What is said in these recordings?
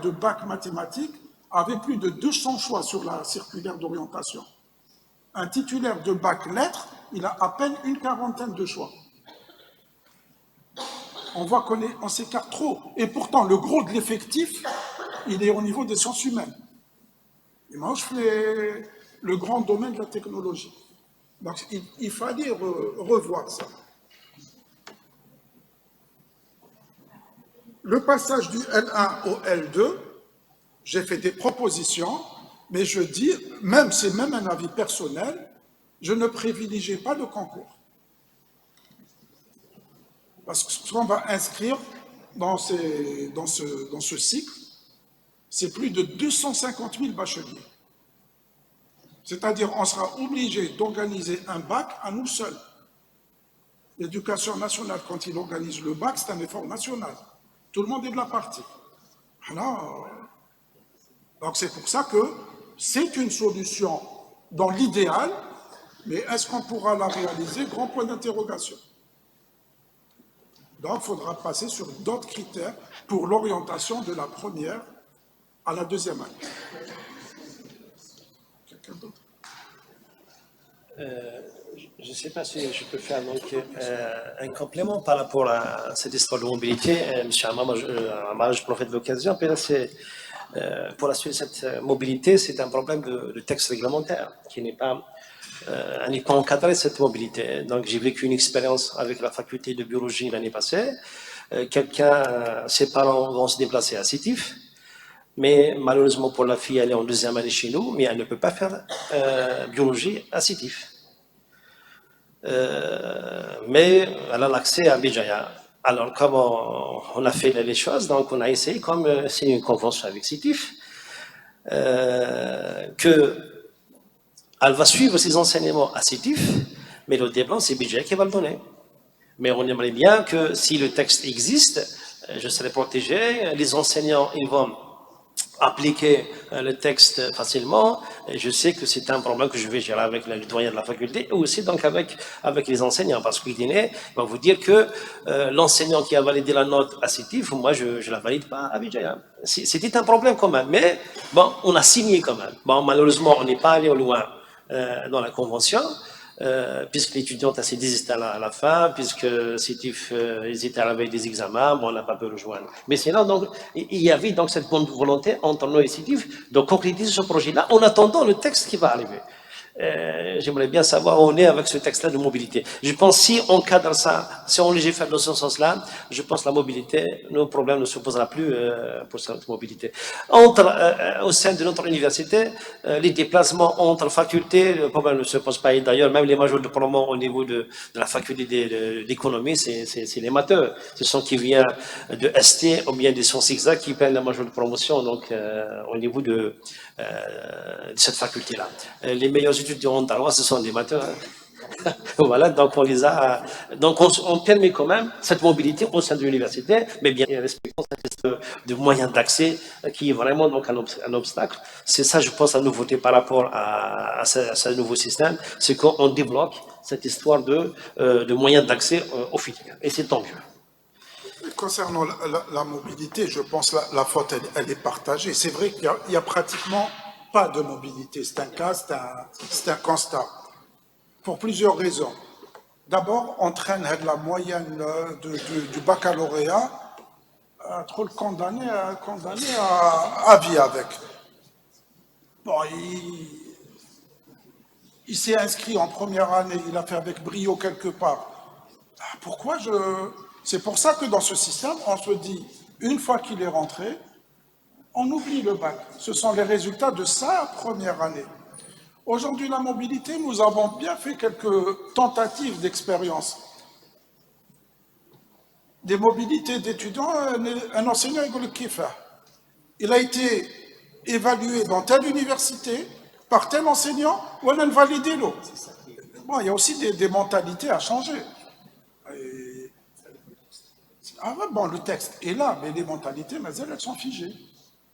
de bac mathématiques avait plus de 200 choix sur la circulaire d'orientation. Un titulaire de bac lettres, il a à peine une quarantaine de choix. On voit qu'on s'écarte trop. Et pourtant, le gros de l'effectif, il est au niveau des sciences humaines. Et moi, je fais le grand domaine de la technologie. Donc, il fallait revoir ça. Le passage du L1 au L2, j'ai fait des propositions, mais je dis, c'est même un avis personnel, je ne privilégie pas le concours. Parce que ce qu'on va inscrire dans ce cycle, c'est plus de 250 000 bacheliers. C'est-à-dire, on sera obligé d'organiser un bac à nous seuls. L'éducation nationale, quand il organise le bac, c'est un effort national. Tout le monde est de la partie. Alors, donc c'est pour ça que c'est une solution dans l'idéal, mais est-ce qu'on pourra la réaliser? Grand point d'interrogation. Donc, il faudra passer sur d'autres critères pour l'orientation de la première à la deuxième année. Quelqu'un d'autre? Je ne sais pas si je peux faire donc, un complément par rapport à cette histoire de mobilité. M. Amar, je profite de l'occasion. Pour assurer cette mobilité, c'est un problème de texte réglementaire qui n'est pas encadré, cette mobilité. Donc, j'ai vécu une expérience avec la faculté de biologie l'année passée. Ses parents vont se déplacer à Sétif. Mais malheureusement pour la fille, elle est en deuxième année chez nous, mais elle ne peut pas faire biologie à Sétif. Mais elle a l'accès à Béjaïa. Alors, comme on a fait les choses, donc on a essayé, comme c'est une convention avec Sétif, qu'elle va suivre ses enseignements à Sétif, mais le diplôme, c'est Béjaïa qui va le donner. Mais on aimerait bien que si le texte existe, je serai protégé, les enseignants, ils vont appliquer le texte facilement. Et je sais que c'est un problème que je vais gérer avec le doyen de la faculté et aussi donc avec les enseignants, parce qu'il va vous dire que l'enseignant qui a validé la note à Sétif, moi je la valide pas à Béjaïa. C'était un problème quand même, mais bon, on a signé quand même. Bon, malheureusement, on n'est pas allé au loin dans la convention. Puisque l'étudiante a s'est désistée à la fin, puisque Sétif hésitait à avec des examens, bon, on n'a pas pu rejoindre. Mais sinon, donc, il y avait donc cette bonne volonté entre nous et Sétif de concrétiser ce projet-là en attendant le texte qui va arriver. J'aimerais bien savoir où on est avec ce texte-là de mobilité. Je pense si on cadre ça, si on légifère dans ce sens-là, je pense que la mobilité, nos problèmes ne se posera plus pour cette mobilité. Au sein de notre université, les déplacements entre facultés, le problème ne se pose pas. Et d'ailleurs, même les majors de promo au niveau de la faculté d'économie, c'est les mateurs. Ce sont qui viennent de ST ou bien des sciences exactes qui prennent la major de promotion, donc au niveau de cette faculté-là. Les meilleurs étudiants en Ottawa, ce sont des mateurs. Voilà, donc on les a. Donc on permet quand même cette mobilité au sein de l'université, mais bien respectant cette liste de moyens d'accès qui est vraiment donc un obstacle. C'est ça, je pense, la nouveauté par rapport à ce nouveau système, c'est qu'on débloque cette histoire de moyens d'accès aux filières. Et c'est tant mieux. Concernant la mobilité, je pense que la faute, elle est partagée. C'est vrai qu'il n'y a pratiquement pas de mobilité. C'est un cas, c'est un constat. Pour plusieurs raisons. D'abord, on traîne la moyenne du baccalauréat, trop le condamné à vie avec. Bon, il s'est inscrit en première année, il a fait avec brio quelque part. Pourquoi C'est pour ça que dans ce système, on se dit, une fois qu'il est rentré, on oublie le bac. Ce sont les résultats de sa première année. Aujourd'hui, la mobilité, nous avons bien fait quelques tentatives d'expérience. Des mobilités d'étudiants, un enseignant, il a été évalué dans telle université, par tel enseignant, ou on a validé l'eau. Bon, il y a aussi des mentalités à changer. Bon, le texte est là, mais les mentalités, mais elles sont figées.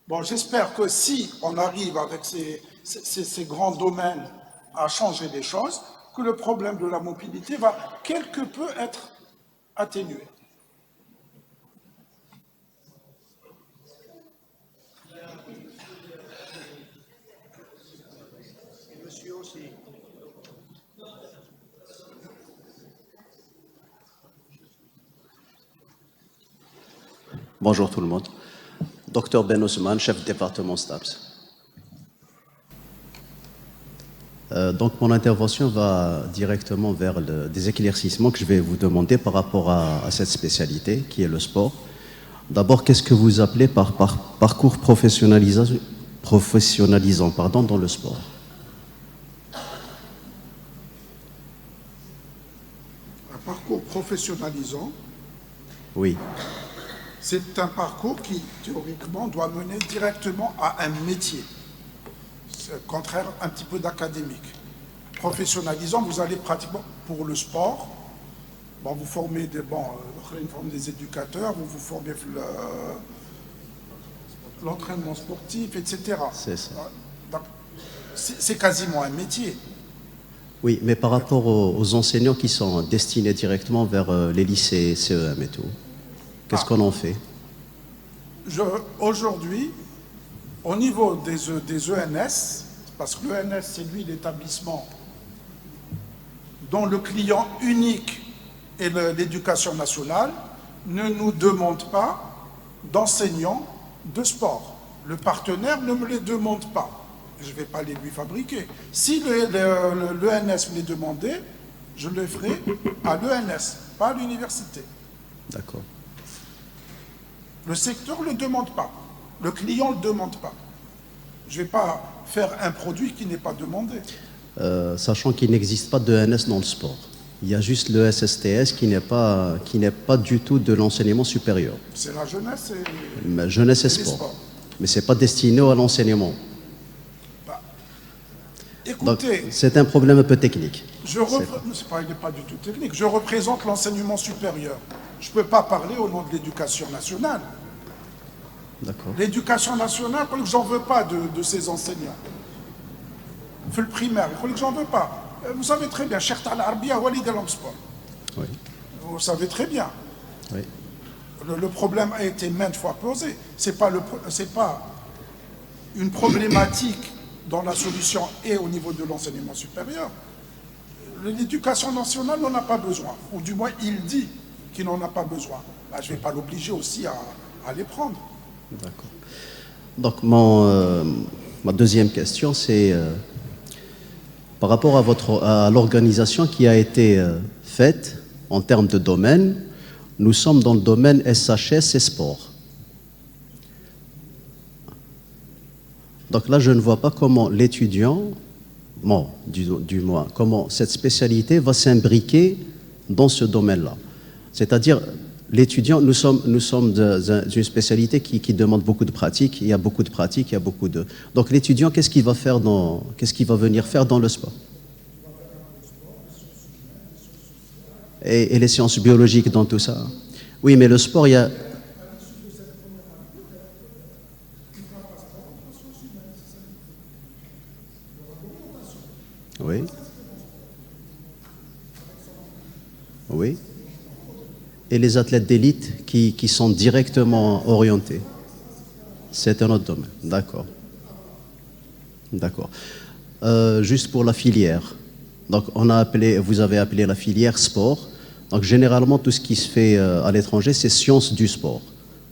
Bon, j'espère que si on arrive avec ces grands domaines à changer les choses, que le problème de la mobilité va quelque peu être atténué. Bonjour tout le monde. Docteur Ben Ousmane, chef de département STAPS. Donc mon intervention va directement vers des éclaircissements que je vais vous demander par rapport à cette spécialité qui est le sport. D'abord, qu'est-ce que vous appelez par parcours professionnalisant dans le sport? Un parcours professionnalisant, Oui, c'est un parcours qui, théoriquement, doit mener directement à un métier. C'est le contraire un petit peu d'académique. Professionnalisant, vous allez pratiquement, pour le sport, bon, vous formez des éducateurs, vous formez l'entraînement sportif, etc. c'est ça. Donc, c'est quasiment un métier. Oui, mais par rapport aux enseignants qui sont destinés directement vers les lycées, CEM et tout, qu'est-ce qu'on en fait? Aujourd'hui, au niveau des ENS, parce que l'ENS, c'est lui l'établissement dont le client unique est l'éducation nationale, ne nous demande pas d'enseignants de sport. Le partenaire ne me les demande pas. Je ne vais pas les lui fabriquer. Si l'ENS me les demandait, je le ferai à l'ENS, pas à l'université. D'accord. Le secteur ne le demande pas. Le client ne le demande pas. Je ne vais pas faire un produit qui n'est pas demandé. Sachant qu'il n'existe pas d'ENS dans le sport. Il y a juste le SSTS qui n'est pas du tout de l'enseignement supérieur. C'est la jeunesse et, Mais jeunesse et les sport. sports. Mais ce n'est pas destiné à l'enseignement. Bah, Donc écoutez, c'est un problème un peu technique. il n'est pas du tout technique. Je représente l'enseignement supérieur. Je ne peux pas parler au nom de l'éducation nationale. D'accord. L'éducation nationale, j'en veux pas de ces enseignants. Fait le primaire, j'en veux pas. Vous savez très bien, Cheikh al-Arbia, Walid al-Sport. Oui. Vous savez très bien. Oui. Le problème a été maintes fois posé. C'est pas une problématique dont la solution est au niveau de l'enseignement supérieur. L'éducation nationale n'en a pas besoin. Ou du moins, il dit qu'il n'en a pas besoin. Bah, je ne vais pas l'obliger aussi à les prendre. D'accord. Donc ma deuxième question, c'est par rapport à l'organisation qui a été faite en termes de domaine. Nous sommes dans le domaine SHS et sport. Donc là, je ne vois pas comment l'étudiant, bon, du moins, comment cette spécialité va s'imbriquer dans ce domaine-là. C'est-à-dire, l'étudiant, nous sommes d'une spécialité qui demande beaucoup de pratique. Il y a beaucoup de pratique, il y a beaucoup de... Donc l'étudiant, qu'est-ce qu'il va venir faire dans le sport? Et les sciences biologiques dans tout ça. Oui, mais le sport, il y a... Oui. Oui. Et les athlètes d'élite qui sont directement orientés. C'est un autre domaine. D'accord. D'accord. Juste pour la filière. Donc, vous avez appelé la filière sport. Donc, généralement, tout ce qui se fait à l'étranger, c'est sciences du sport.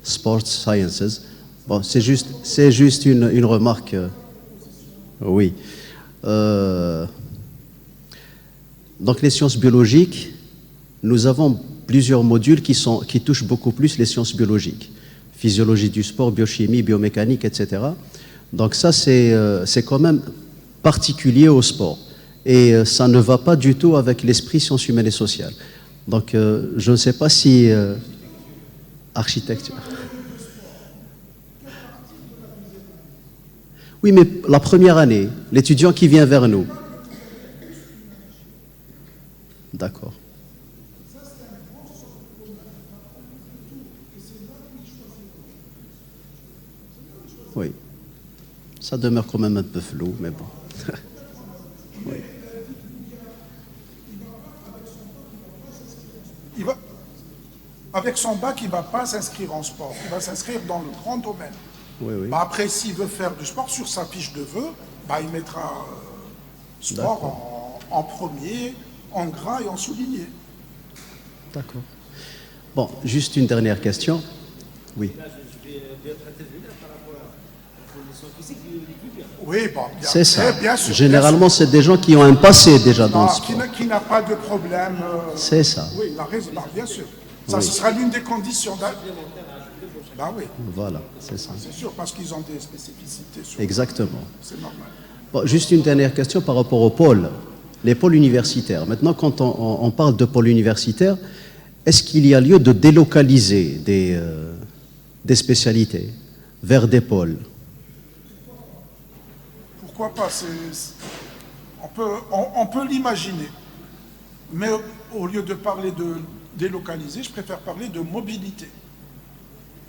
Sports Sciences. Bon, c'est juste une remarque. Oui. Donc, les sciences biologiques, nous avons plusieurs modules qui touchent beaucoup plus les sciences biologiques. Physiologie du sport, biochimie, biomécanique, etc. Donc ça, c'est quand même particulier au sport. Et ça ne va pas du tout avec l'esprit sciences humaines et sociales. Donc je ne sais pas si... architecture. Oui, mais la première année, l'étudiant qui vient vers nous. D'accord. Oui. Ça demeure quand même un peu flou, mais bon. Oui. Avec son bac, il ne va pas s'inscrire en sport. Il va s'inscrire dans le grand domaine. Oui, oui. Bah, après, s'il veut faire du sport sur sa fiche de vœux, bah, il mettra sport en premier, en gras et en souligné. D'accord. Bon, juste une dernière question. Oui. Oui, bon, bien, C'est ça. bien sûr. Généralement, bien sûr. c'est des gens qui ont un passé déjà dans Non, le sport. qui n'a pas de problème. C'est ça. Oui, il a raison, non, bien sûr. Ça, Oui. ce sera l'une des conditions. Ben oui, Voilà, c'est ça. c'est sûr, parce qu'ils ont des spécificités. Exactement. C'est normal. Bon, juste une dernière question par rapport aux pôles, les pôles universitaires. Maintenant, quand on parle de pôles universitaires, est-ce qu'il y a lieu de délocaliser des spécialités vers des pôles? Pourquoi pas on peut l'imaginer. Mais au lieu de parler de délocaliser, je préfère parler de mobilité.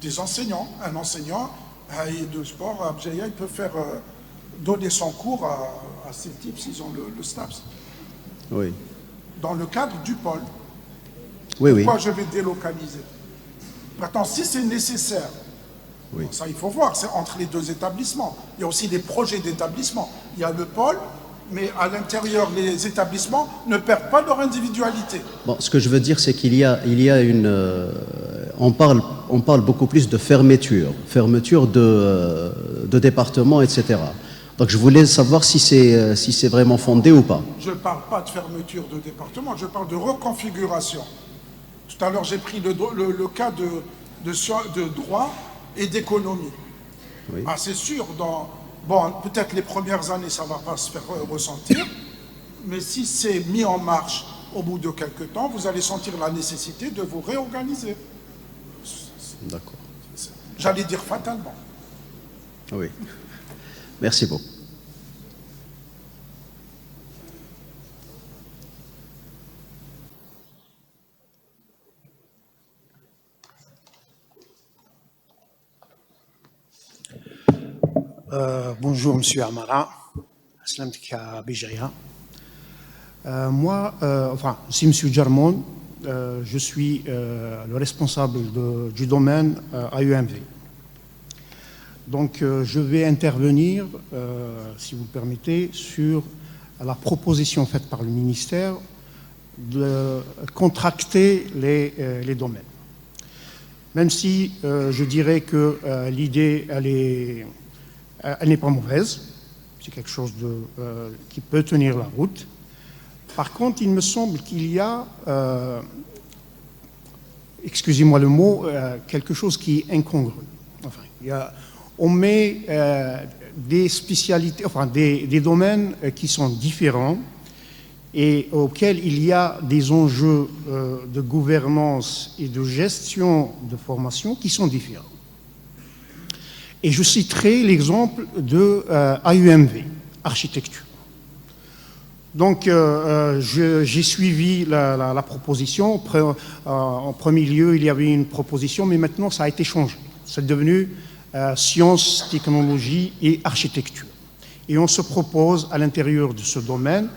Des enseignants. Un enseignant de sport à Abjaya, il peut faire donner son cours à ces types s'ils ont le STAPS. Oui. Dans le cadre du pôle. Oui, oui. Pourquoi je vais délocaliser? Maintenant, si c'est nécessaire, Oui. bon, ça il faut voir, c'est entre les deux établissements. Il y a aussi des projets d'établissement. Il y a le pôle, mais à l'intérieur, les établissements ne perdent pas leur individualité. Bon, ce que je veux dire, c'est qu'il y a une... on parle beaucoup plus de fermeture de départements, etc. Donc je voulais savoir si c'est vraiment fondé ou pas. Je ne parle pas de fermeture de département, je parle de reconfiguration. Tout à l'heure, j'ai pris le cas de droit et d'économie. Oui. Ah, c'est sûr, bon, peut-être les premières années, ça ne va pas se faire ressentir, mais si c'est mis en marche au bout de quelques temps, vous allez sentir la nécessité de vous réorganiser. D'accord. J'allais dire fatalement. Oui. Merci beaucoup. Bonjour, Monsieur Amara. Aslamtik à Béjaïa. Moi, c'est Monsieur Jarmon. Je suis le responsable du domaine à UMV. Donc, je vais intervenir, si vous le permettez, sur la proposition faite par le ministère de contracter les domaines. Même si je dirais que l'idée, elle n'est pas mauvaise, c'est quelque chose qui peut tenir la route. Par contre, il me semble qu'il y a, excusez-moi le mot, quelque chose qui est incongru. Enfin, on met des spécialités, enfin des domaines qui sont différents et auxquels il y a des enjeux de gouvernance et de gestion de formation qui sont différents. Et je citerai l'exemple de AUMV, architecture. Donc, j'ai suivi la proposition. En premier lieu, il y avait une proposition, mais maintenant, ça a été changé. C'est devenu sciences, technologie et architecture. Et on se propose, à l'intérieur de ce domaine,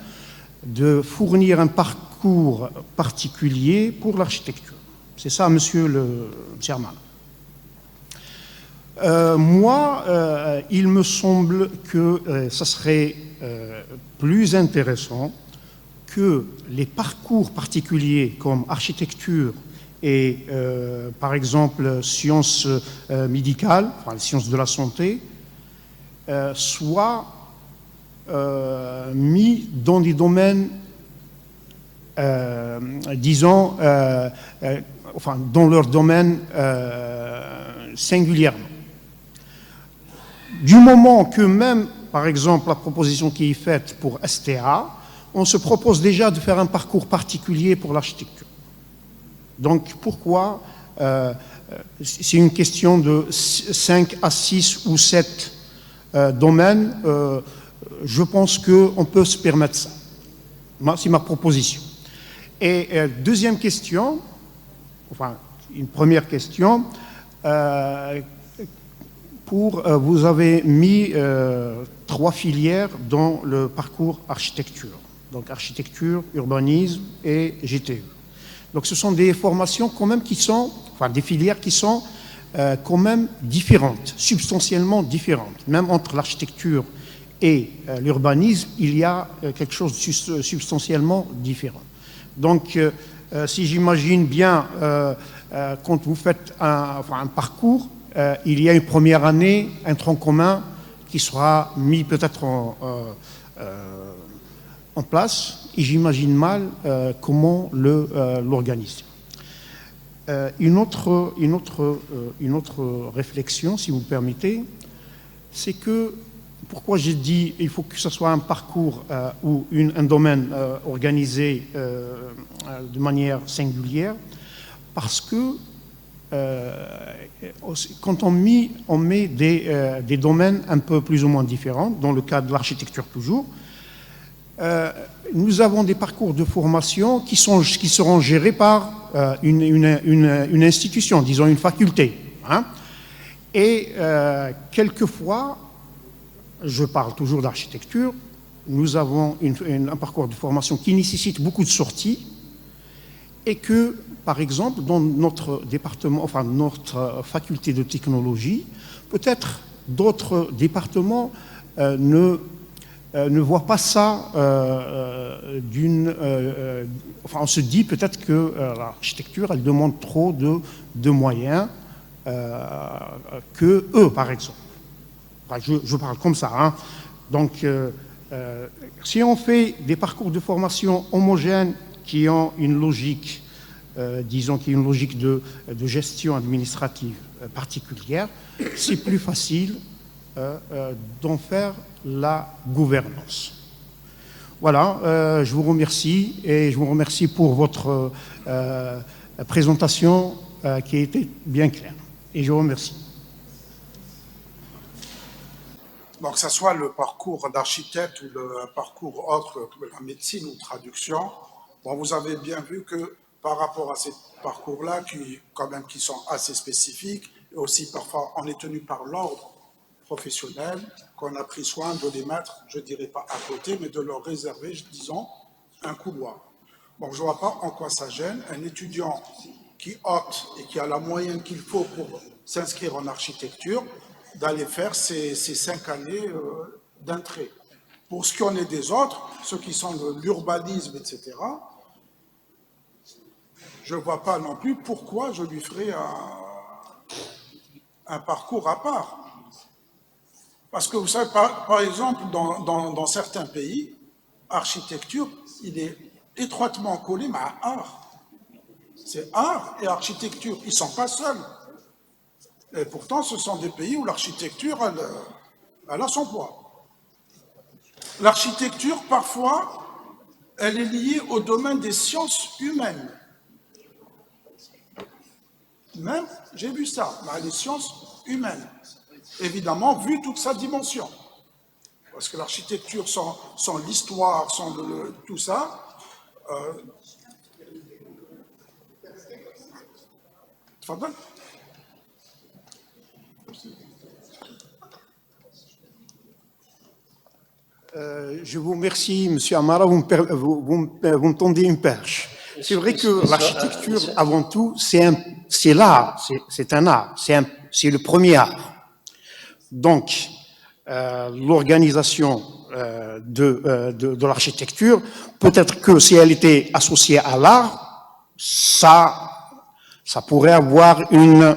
de fournir un parcours particulier pour l'architecture. C'est ça, monsieur le chairman. Moi, il me semble que ça serait plus intéressant que les parcours particuliers comme architecture et, par exemple, sciences médicales, enfin, les sciences de la santé, soient mis dans des domaines, disons, enfin, dans leur domaine singulièrement. Du moment que même, par exemple, la proposition qui est faite pour STA, on se propose déjà de faire un parcours particulier pour l'architecture. Donc, pourquoi c'est une question de 5 à 6 ou 7 domaines. Je pense qu'on peut se permettre ça. C'est ma proposition. Et deuxième question, enfin, une première question, vous avez mis 3 filières dans le parcours architecture. Donc architecture, urbanisme et GTE. Donc ce sont des formations quand même qui sont, enfin des filières qui sont quand même différentes, substantiellement différentes. Même entre l'architecture et l'urbanisme, il y a quelque chose de substantiellement différent. Donc Si j'imagine bien, quand vous faites un parcours, il y a une première année, un tronc commun qui sera mis peut-être en place, et j'imagine mal comment l'organiser. Une autre réflexion, si vous me permettez, c'est que, pourquoi j'ai dit il faut que ce soit un parcours ou un domaine organisé de manière singulière, parce que quand on met des domaines un peu plus ou moins différents, dans le cas de l'architecture toujours, nous avons des parcours de formation qui seront gérés par une institution, disons une faculté. Hein. Et quelquefois, je parle toujours d'architecture, nous avons un parcours de formation qui nécessite beaucoup de sorties et que, par exemple, dans notre département, enfin notre faculté de technologie, peut-être d'autres départements ne voient pas ça enfin, on se dit peut-être que l'architecture, elle demande trop de moyens que eux, par exemple. Enfin, je parle comme ça. Hein. Donc, si on fait des parcours de formation homogènes qui ont une logique, disons, qui est une logique de gestion administrative particulière, c'est plus facile d'en faire la gouvernance. Voilà, je vous remercie et je vous remercie pour votre présentation qui a été bien claire. Et je vous remercie. Donc, que ce soit le parcours d'architecte ou le parcours autre, comme la médecine ou traduction, bon, vous avez bien vu que par rapport à ces parcours-là, qui sont assez spécifiques, et aussi parfois on est tenu par l'ordre professionnel, qu'on a pris soin de les mettre, je ne dirais pas à côté, mais de leur réserver, disons, un couloir. Bon, je ne vois pas en quoi ça gêne. Un étudiant qui opte et qui a la moyenne qu'il faut pour s'inscrire en architecture, d'aller faire ces 5 années d'entrée. Pour ce qui en est des autres, ceux qui sont de l'urbanisme, etc., je ne vois pas non plus pourquoi je lui ferai un parcours à part. Parce que vous savez, par exemple, dans certains pays, architecture, il est étroitement collé à art. C'est art et architecture, ils ne sont pas seuls. Et pourtant, ce sont des pays où l'architecture, elle a son poids. L'architecture, parfois, elle est liée au domaine des sciences humaines. Même, j'ai vu ça, les sciences humaines. Évidemment, vu toute sa dimension. Parce que l'architecture, sans l'histoire, sans tout ça, tfadal. Je vous remercie, M. Amara, vous me tendez une perche. C'est vrai que l'architecture, avant tout, c'est l'art, c'est un art, c'est le premier art. Donc, l'organisation de l'architecture, peut-être que si elle était associée à l'art, ça pourrait avoir une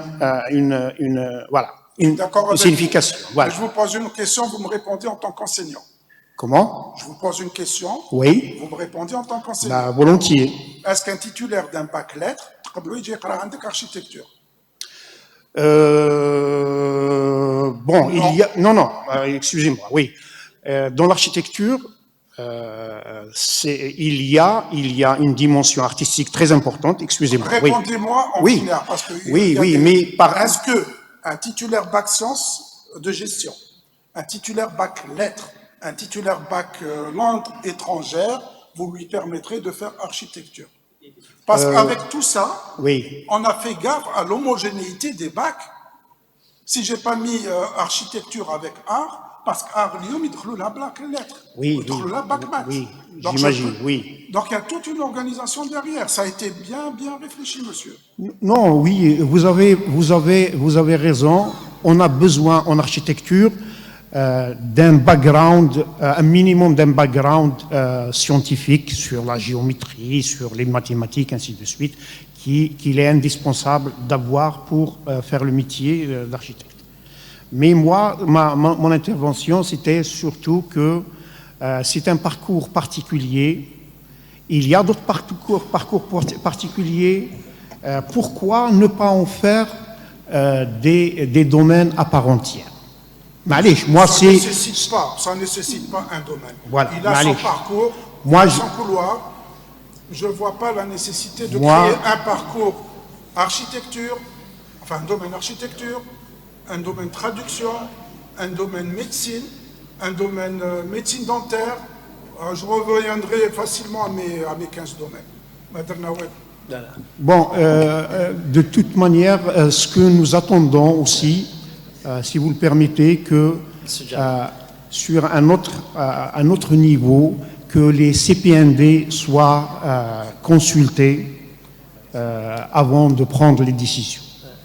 signification. Voilà. Je vous pose une question, vous me répondez en tant qu'enseignant. Comment? Je vous pose une question. Oui. Vous me répondez en tant qu'enseignant. Volontiers. Est-ce qu'un titulaire d'un bac lettres, architecture? Bon, il y a... Non, excusez-moi, oui. Dans l'architecture, il y a une dimension artistique très importante, excusez-moi. Répondez-moi en binaire, parce que... Est-ce qu'un titulaire bac sciences de gestion, un titulaire bac lettres, un titulaire bac langue étrangère, vous lui permettrez de faire architecture? Parce qu'avec tout ça, on a fait gaffe à l'homogénéité des bacs. Si je n'ai pas mis architecture avec art, parce qu'art, il y a la bac lettres. Oui, j'imagine, oui. Donc il y a toute une organisation derrière. Ça a été bien réfléchi, monsieur. Non, oui, vous avez raison. On a besoin en architecture d'un background, un minimum d'un background scientifique sur la géométrie, sur les mathématiques, ainsi de suite, qu'il est indispensable d'avoir pour faire le métier d'architecte. Mais moi, mon intervention, c'était surtout que c'est un parcours particulier. Il y a d'autres parcours particuliers. Pourquoi ne pas en faire des domaines à part entière? Moi, ça ne nécessite pas un domaine. Voilà, il a son parcours, son couloir. Je ne vois pas la nécessité de créer un parcours architecture, enfin un domaine architecture, un domaine traduction, un domaine médecine, un domaine médecine dentaire. Je reviendrai facilement à mes 15 domaines. Madame Nawed. Bon, de toute manière, ce que nous attendons aussi, si vous le permettez, que sur un autre niveau, que les CPND soient consultés avant de prendre les décisions.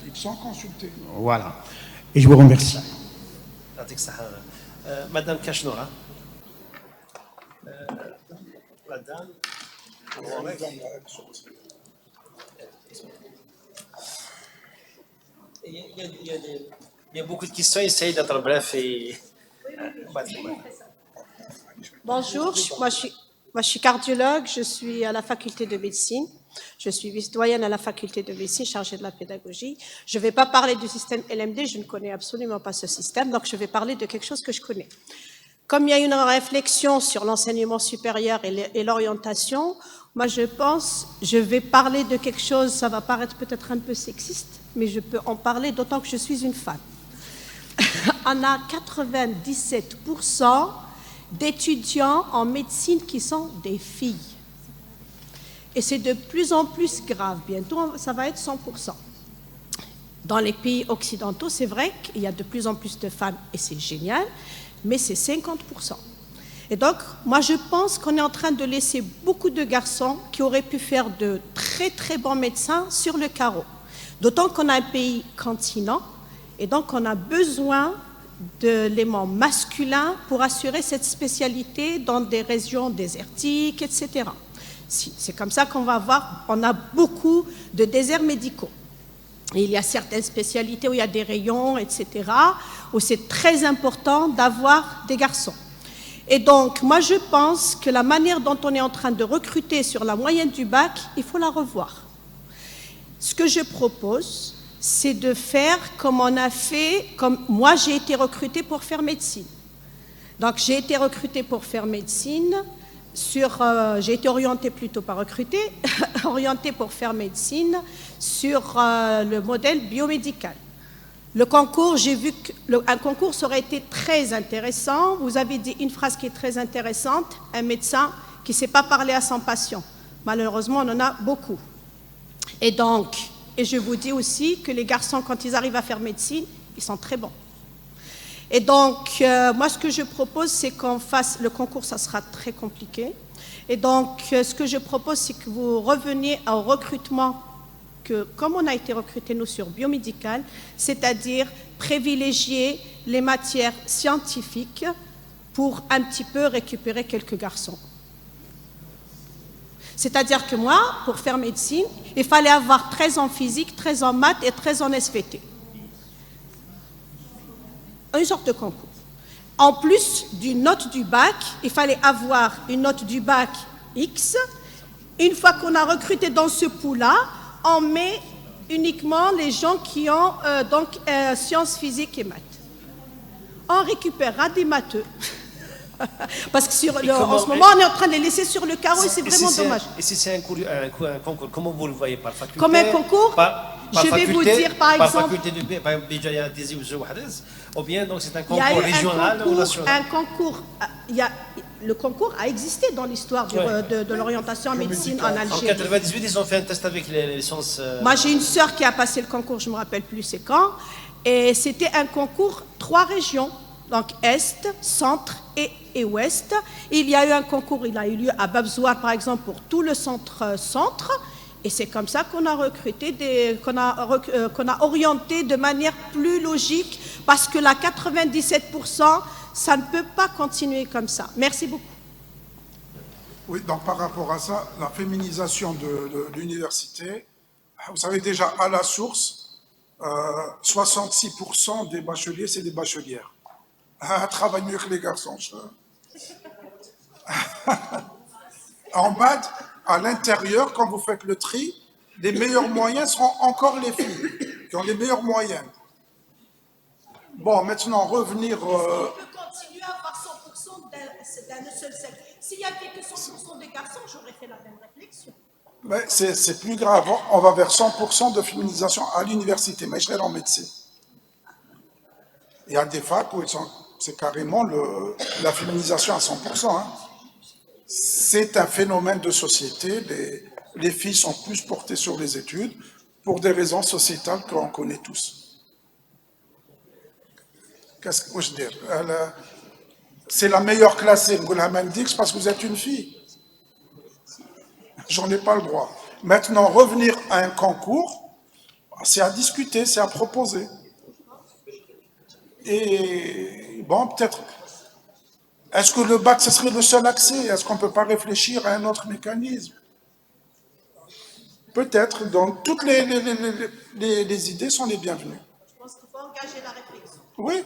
Ils sont consultés. Voilà. Et je vous remercie. Madame Kachnora. Madame. Il y a beaucoup de questions, essayez d'être bref et... Bonjour, moi je suis cardiologue, je suis à la faculté de médecine, je suis vice-doyenne à la faculté de médecine chargée de la pédagogie. Je ne vais pas parler du système LMD, je ne connais absolument pas ce système, donc je vais parler de quelque chose que je connais. Comme il y a une réflexion sur l'enseignement supérieur et l'orientation, moi je vais parler de quelque chose, ça va paraître peut-être un peu sexiste, mais je peux en parler d'autant que je suis une femme. On a 97% d'étudiants en médecine qui sont des filles. Et c'est de plus en plus grave. Bientôt, ça va être 100%. Dans les pays occidentaux, c'est vrai qu'il y a de plus en plus de femmes, et c'est génial, mais c'est 50%. Et donc, moi, je pense qu'on est en train de laisser beaucoup de garçons qui auraient pu faire de très, très bons médecins sur le carreau. D'autant qu'on a un pays continent, et donc on a besoin d'éléments masculins pour assurer cette spécialité dans des régions désertiques, etc. C'est comme ça qu'on va avoir, on a beaucoup de déserts médicaux. Et il y a certaines spécialités où il y a des rayons, etc., où c'est très important d'avoir des garçons. Et donc, moi je pense que la manière dont on est en train de recruter sur la moyenne du bac, il faut la revoir. Ce que je propose, c'est de faire comme on a fait, comme moi j'ai été recrutée pour faire médecine. Donc j'ai été recrutée pour faire médecine, j'ai été orientée plutôt pas recrutée, orientée pour faire médecine sur le modèle biomédical. Le concours, j'ai vu qu'un concours ça aurait été très intéressant. Vous avez dit une phrase qui est très intéressante, un médecin qui ne sait pas parler à son patient. Malheureusement, on en a beaucoup. Et donc, et je vous dis aussi que les garçons, quand ils arrivent à faire médecine, ils sont très bons. Et donc, moi, ce que je propose, c'est qu'on fasse le concours, ça sera très compliqué. Et donc, ce que je propose, c'est que vous reveniez au recrutement, comme on a été recrutés, nous, sur biomédical, c'est-à-dire privilégier les matières scientifiques pour un petit peu récupérer quelques garçons. C'est-à-dire que moi, pour faire médecine, il fallait avoir 13 en physique, 13 en maths et 13 en SVT. Une sorte de concours. En plus d'une note du bac, il fallait avoir une note du bac X. Une fois qu'on a recruté dans ce pool-là, on met uniquement les gens qui ont sciences physiques et maths. On récupérera des matheux. Parce que en ce moment, on est en train de les laisser sur le carreau et c'est vraiment dommage. Et si c'est un concours, comment vous le voyez? Par faculté? Comme un concours, je vais vous dire par exemple. Par faculté de B, par exemple, déjà il y a des ou bien donc c'est un concours régional ou national? Le concours a existé dans l'histoire de l'orientation en médecine en Algérie. En 98, ils ont fait un test avec les sciences. Moi, j'ai une sœur qui a passé le concours, je ne me rappelle plus c'est quand, et c'était un concours 3 régions. Donc Est, Centre et Ouest. Il y a eu un concours, il a eu lieu à Babzouar par exemple pour tout le centre, et Et c'est comme ça qu'on a recruté, qu'on a orienté de manière plus logique, parce que la 97%, ça ne peut pas continuer comme ça. Merci beaucoup. Oui, donc par rapport à ça, la féminisation de l'université, vous savez déjà à la source, 66% des bacheliers, c'est des bachelières. Travaillent mieux que les garçons. En bas, à l'intérieur, quand vous faites le tri, les meilleurs moyens seront encore les filles, qui ont les meilleures moyennes. Bon, maintenant, revenir... On peut continuer à avoir 100% d'un seul sexe. S'il y avait que 100% des garçons, j'aurais fait la même réflexion. Mais c'est plus grave, on va vers 100% de féminisation à l'université, mais je serai en médecine. Il y a des facs où c'est carrément la féminisation à 100%. Hein. C'est un phénomène de société, les filles sont plus portées sur les études pour des raisons sociétales qu'on connaît tous. Qu'est-ce que je veux dire? C'est la meilleure classée, c'est parce que vous êtes une fille. J'en ai pas le droit. Maintenant, revenir à un concours, c'est à discuter, c'est à proposer. Et bon, peut-être, est-ce que le bac, ce serait le seul accès? Est-ce qu'on ne peut pas réfléchir à un autre mécanisme? Peut-être, donc toutes les idées sont les bienvenues. Je pense qu'il faut engager la réflexion. Oui,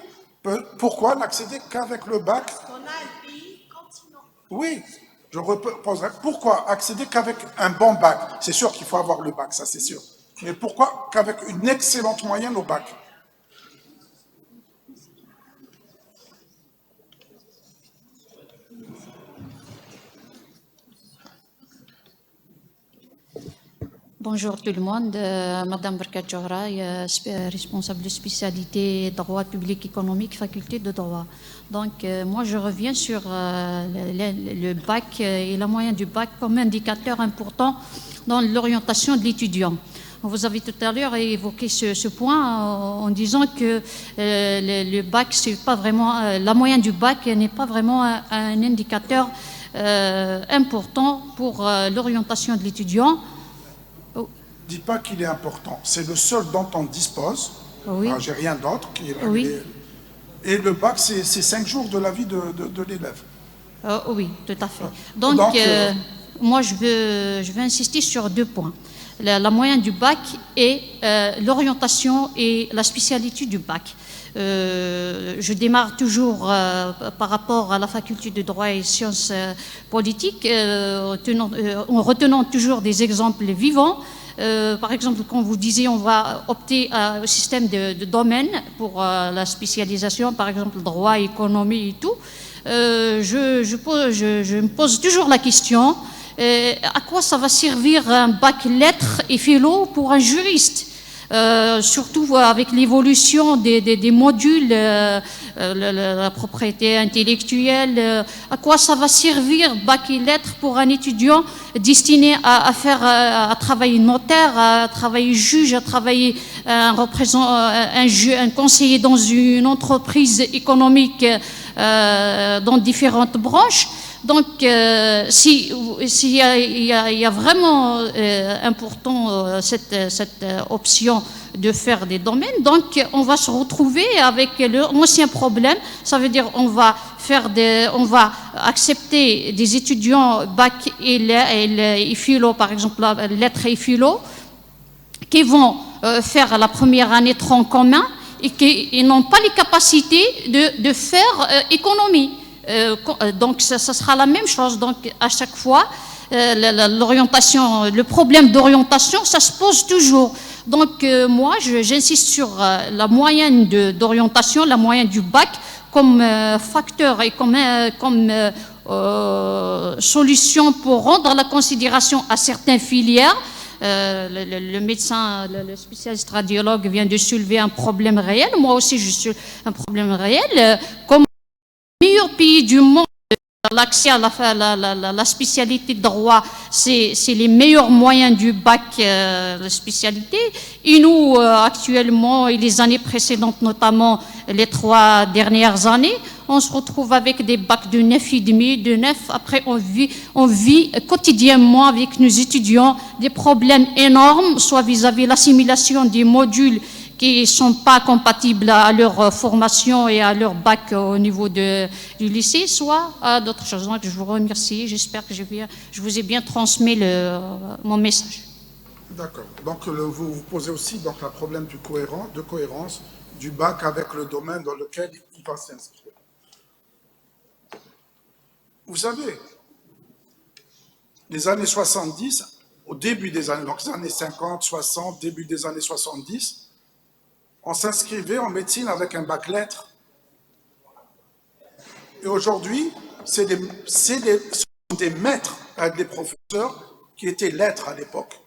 pourquoi n'accéder qu'avec le bac? Parce qu'on a un pays continent. Oui, je reposerai. Pourquoi accéder qu'avec un bon bac? C'est sûr qu'il faut avoir le bac, ça c'est sûr. Mais pourquoi qu'avec une excellente moyenne au bac? Bonjour tout le monde, Madame Barkat Johra, responsable de spécialité droit public économique, faculté de droit. Donc moi je reviens sur le bac et la moyenne du bac comme indicateur important dans l'orientation de l'étudiant. Vous avez tout à l'heure évoqué ce point en disant que le bac, c'est pas vraiment, la moyenne du bac n'est pas vraiment un indicateur important pour l'orientation de l'étudiant. Dis pas qu'il est important, c'est le seul dont on dispose. Oui. J'ai rien d'autre. Oui. Et le bac, c'est 5 jours de la vie de l'élève. Oui, tout à fait. Donc moi, je veux insister sur 2 points. La moyenne du bac et l'orientation et la spécialité du bac. Je démarre toujours par rapport à la faculté de droit et sciences politiques, en retenant toujours des exemples vivants. Par exemple, quand vous disiez on va opter au système de domaine pour la spécialisation, par exemple droit, économie et tout, je me pose toujours la question, à quoi ça va servir un bac lettres et philo pour un juriste? Surtout avec l'évolution des modules, la propriété intellectuelle, à quoi ça va servir bac et lettres pour un étudiant destiné à travailler notaire, à travailler juge, à travailler un conseiller dans une entreprise économique dans différentes branches. Donc, s'il y a vraiment important cette option de faire des domaines, donc on va se retrouver avec l'ancien problème. Ça veut dire on va accepter des étudiants bac et philo, par exemple lettres et philo, qui vont faire la première année tronc commun et qui n'ont pas les capacités de faire économie. Donc ça sera la même chose. Donc à chaque fois, l'orientation, le problème d'orientation, ça se pose toujours. Donc moi, j'insiste sur la moyenne d'orientation, la moyenne du bac comme facteur et comme solution pour rendre la considération à certaines filières. Le médecin, le spécialiste radiologue vient de soulever un problème réel. Moi aussi, je suis un problème réel. Comme meilleur pays du monde, l'accès à la spécialité de droit, c'est les meilleurs moyens du bac, la spécialité. Et nous, actuellement, et les années précédentes, notamment les 3 dernières années, on se retrouve avec des bacs de 9,5, de 9. Après, on vit quotidiennement avec nos étudiants des problèmes énormes, soit vis-à-vis de l'assimilation des modules qui ne sont pas compatibles à leur formation et à leur bac au niveau du lycée, soit à d'autres choses. Donc, je vous remercie. J'espère que je vous ai bien transmis mon message. D'accord. Donc, vous posez aussi donc, le problème de cohérence du bac avec le domaine dans lequel il va s'inscrire. Vous savez, les années 70, au début des années, donc les années 50, 60, début des années 70, on s'inscrivait en médecine avec un bac lettres. Et aujourd'hui, ce sont des maîtres, des professeurs qui étaient lettres à l'époque.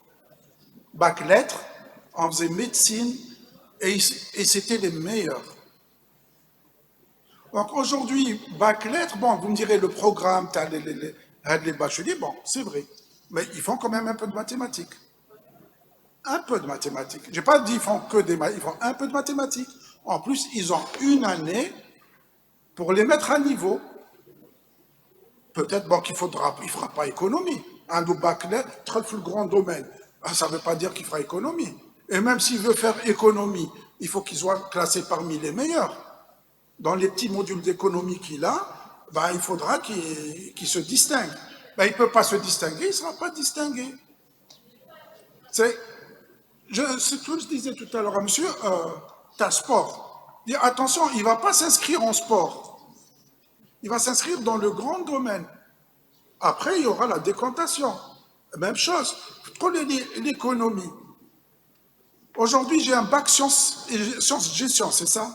Bac lettres, on faisait médecine et c'était les meilleurs. Donc aujourd'hui, bac lettres, bon, vous me direz le programme, tu as les bacheliers, bon, c'est vrai. Mais ils font quand même un peu de mathématiques. Un peu de mathématiques. Je n'ai pas dit qu'ils font que des mathématiques, ils font un peu de mathématiques. En plus, ils ont une année pour les mettre à niveau. Peut-être bon, qu'il ne fera pas économie. Un bac lettres, très le grand domaine. Ça ne veut pas dire qu'il fera économie. Et même s'il veut faire économie, il faut qu'il soit classé parmi les meilleurs. Dans les petits modules d'économie qu'il a, ben, il faudra qu'il se distingue. Ben, il ne peut pas se distinguer, il ne sera pas distingué. C'est ce que je disais tout à l'heure à monsieur, tu as sport. Dis, attention, il ne va pas s'inscrire en sport. Il va s'inscrire dans le grand domaine. Après, il y aura la décantation. Même chose. Prenez l'économie. Aujourd'hui, j'ai un bac sciences gestion, c'est ça?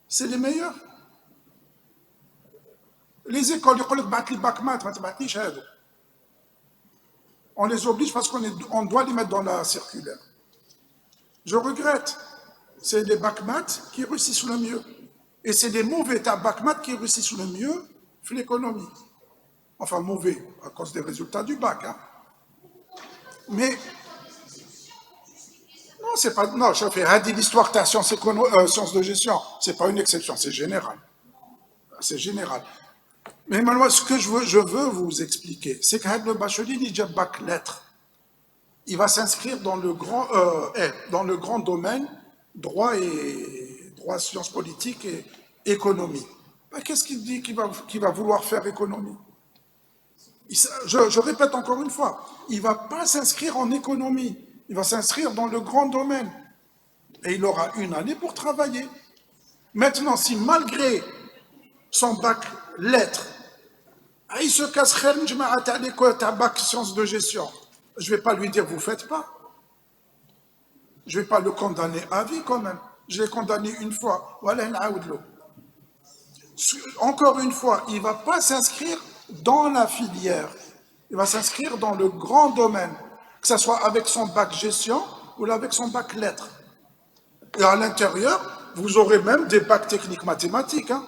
C'est les meilleurs. Les écoles, les bac maths, mathématiques, on les oblige parce qu'on doit les mettre dans la circulaire. Je regrette. C'est les bac maths qui réussissent le mieux. Et c'est les mauvais bac maths qui réussissent le mieux l'économie. Enfin, mauvais, à cause des résultats du bac. Hein. Mais, non, c'est pas, non, je fais l'histoire de sciences de gestion. C'est pas une exception, c'est général. C'est général. Mais moi, ce que je veux vous expliquer, c'est que le bachelier, il a bac lettres. Il va s'inscrire dans le grand domaine droit, sciences politiques et économie. Ben, qu'est-ce qu'il dit qu'il va vouloir faire économie? Je répète encore une fois, il ne va pas s'inscrire en économie, il va s'inscrire dans le grand domaine. Et il aura une année pour travailler. Maintenant, si malgré son bac lettres, il se casse t'as bac sciences de gestion, je ne vais pas lui dire vous ne faites pas. Je ne vais pas le condamner à vie quand même. Je l'ai condamné une fois. Voilà, encore une fois, il ne va pas s'inscrire dans la filière. Il va s'inscrire dans le grand domaine, que ce soit avec son bac gestion ou avec son bac lettres. Et à l'intérieur, vous aurez même des bacs techniques mathématiques. Hein,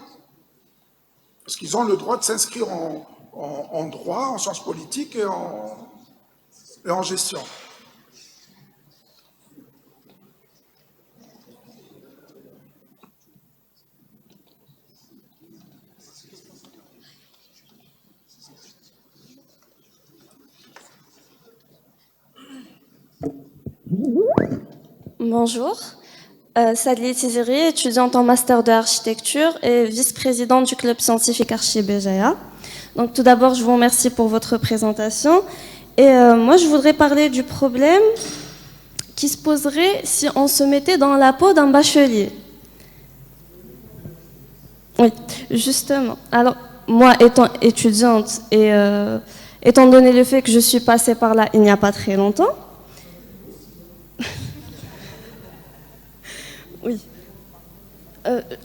parce qu'ils ont le droit de s'inscrire en droit, en sciences politiques et en gestion. Bonjour, Sadli Tiziri, étudiante en master de architecture et vice-présidente du club scientifique Archi-Béjaïa. Donc tout d'abord, je vous remercie pour votre présentation. Et moi, je voudrais parler du problème qui se poserait si on se mettait dans la peau d'un bachelier. Oui, justement. Alors, moi, étant étudiante et étant donné le fait que je suis passée par là il n'y a pas très longtemps, oui.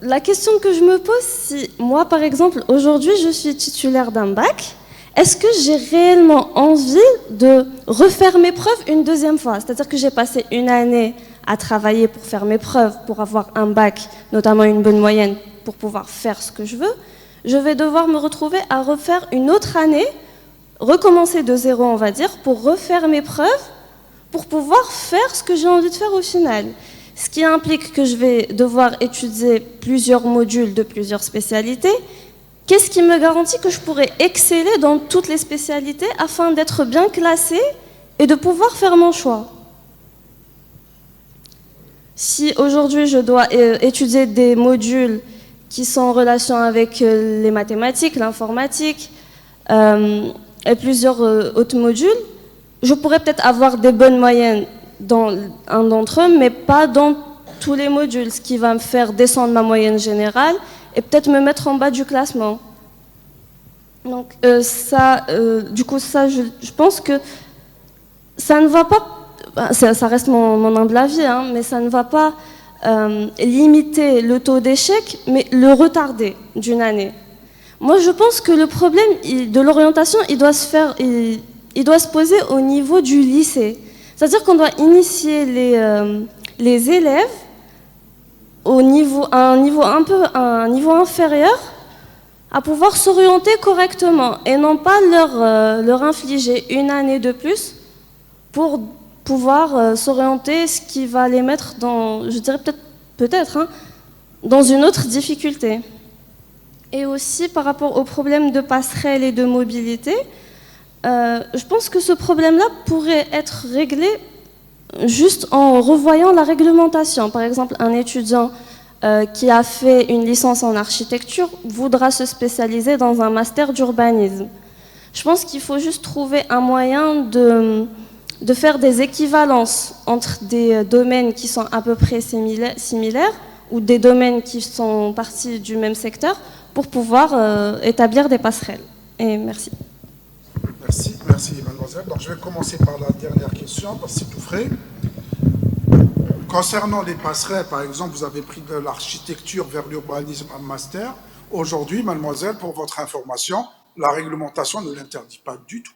La question que je me pose, si moi, par exemple, aujourd'hui, je suis titulaire d'un bac, est-ce que j'ai réellement envie de refaire mes preuves une deuxième fois? C'est-à-dire que j'ai passé une année à travailler pour faire mes preuves, pour avoir un bac, notamment une bonne moyenne, pour pouvoir faire ce que je veux. Je vais devoir me retrouver à refaire une autre année, recommencer de zéro, on va dire, pour refaire mes preuves, pour pouvoir faire ce que j'ai envie de faire au final. ce qui implique que je vais devoir étudier plusieurs modules de plusieurs spécialités. Qu'est-ce qui me garantit que je pourrai exceller dans toutes les spécialités afin d'être bien classée et de pouvoir faire mon choix? Si aujourd'hui je dois étudier des modules qui sont en relation avec les mathématiques, l'informatique et plusieurs autres modules, je pourrais peut-être avoir des bonnes moyennes dans un d'entre eux, mais pas dans tous les modules, ce qui va me faire descendre ma moyenne générale et peut-être me mettre en bas du classement. Donc du coup, je pense que ça ne va pas, ça reste mon humble avis, hein, mais ça ne va pas limiter le taux d'échec, mais le retarder d'une année. Moi, je pense que le problème de l'orientation, il doit se poser au niveau du lycée. C'est-à-dire qu'on doit initier les élèves à un niveau inférieur à pouvoir s'orienter correctement et non pas leur infliger une année de plus pour pouvoir s'orienter, ce qui va les mettre dans, je dirais peut-être, hein, dans une autre difficulté. Et aussi par rapport aux problèmes de passerelle et de mobilité, je pense que ce problème-là pourrait être réglé juste en revoyant la réglementation. Par exemple, un étudiant qui a fait une licence en architecture voudra se spécialiser dans un master d'urbanisme. Je pense qu'il faut juste trouver un moyen de faire des équivalences entre des domaines qui sont à peu près similaires ou des domaines qui sont partis du même secteur pour pouvoir établir des passerelles. Et merci. Merci mademoiselle. Donc je vais commencer par la dernière question, parce que c'est tout frais. Concernant les passerelles, par exemple, vous avez pris de l'architecture vers l'urbanisme en master. Aujourd'hui, mademoiselle, pour votre information, la réglementation ne l'interdit pas du tout.